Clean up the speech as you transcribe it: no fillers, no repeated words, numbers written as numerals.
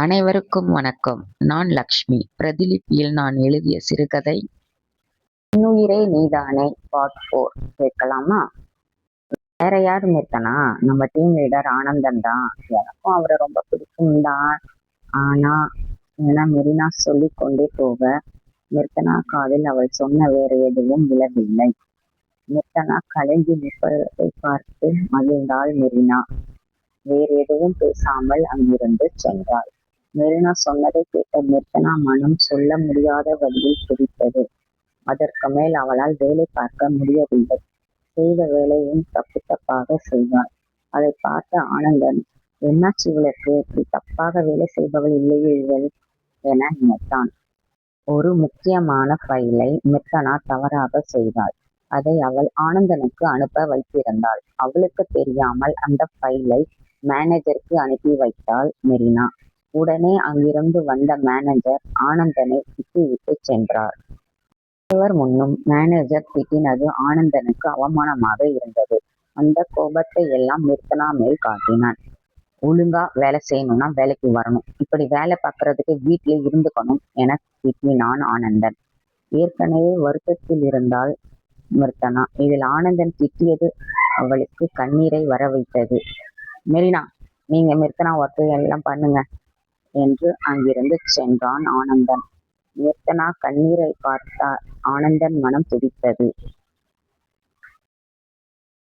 அனைவருக்கும் வணக்கம். நான் லக்ஷ்மி. பிரதிலிபியில் நான் எழுதிய சிறுகதை "இன்னுயிரே நீதானே" பார்ட் 4 கேட்கலாமா? வேற யாரு மிர்த்தனா? நம்ம டீம் லீடர் ஆனந்தன் தான். எனக்கும் அவரை ரொம்ப பிடிக்கும் தான். ஆனா என மெரினா சொல்லிக் கொண்டே போக, மிர்த்தனா காதில் அவள் சொன்ன வேற எதுவும் விழவில்லை. மிர்த்தனா கலங்கி நிற்பதை பார்த்து மகிழ்ந்தாள் மெரினா. வேறு எதுவும் பேசாமல் அங்கிருந்து சென்றாள். மெரினா சொன்னதை கேட்ட மிர்த்தனா மனம் சொல்ல முடியாத வழியில் துடித்தது. அதற்கு மேல் அவளால் வேலை பார்க்க முடியவில்லை. செய்த வேலையும் தப்பு தப்பாக செய்தாள். அதை பார்த்த ஆனந்தன், என்னாச்சு இவளுக்கு? இப்படி தப்பாக வேலை செய்பவள் இல்லையே இவள் என நினைத்தான். ஒரு முக்கியமான ஃபைலை மிர்த்தனா தவறாக செய்தாள். அதை அவள் ஆனந்தனுக்கு அனுப்ப வைத்திருந்தாள். அவளுக்கு தெரியாமல் அந்த ஃபைலை மேனேஜருக்கு அனுப்பி வைத்தாள் மெரினா. உடனே அங்கிருந்து வந்த மேனேஜர் ஆனந்தனை திட்டிவிட்டு சென்றார். அனைவர் முன்னும் மேனேஜர் திட்டினது ஆனந்தனுக்கு அவமானமாக இருந்தது. அந்த கோபத்தை எல்லாம் மிர்த்தனா மேல் காட்டினான். ஒழுங்கா வேலை செய்யணும்னா வேலைக்கு வரணும், இப்படி வேலை பார்க்கறதுக்கு வீட்டிலே இருந்துக்கணும் என திட்டினான் ஆனந்தன். ஏற்கனவே வருத்தத்தில் இருந்தால் மிர்த்தனா. இதில் ஆனந்தன் திட்டியது அவளுக்கு கண்ணீரை வர வைத்தது. மெரினா, நீங்க மிர்த்தனா ஒர்க்கு எல்லாம் பண்ணுங்க என்று அங்கிருந்து சென்றான் ஆனந்தன். மிர்த்தனா கண்ணீரை பார்த்தார். ஆனந்தன் மனம் துடித்தது.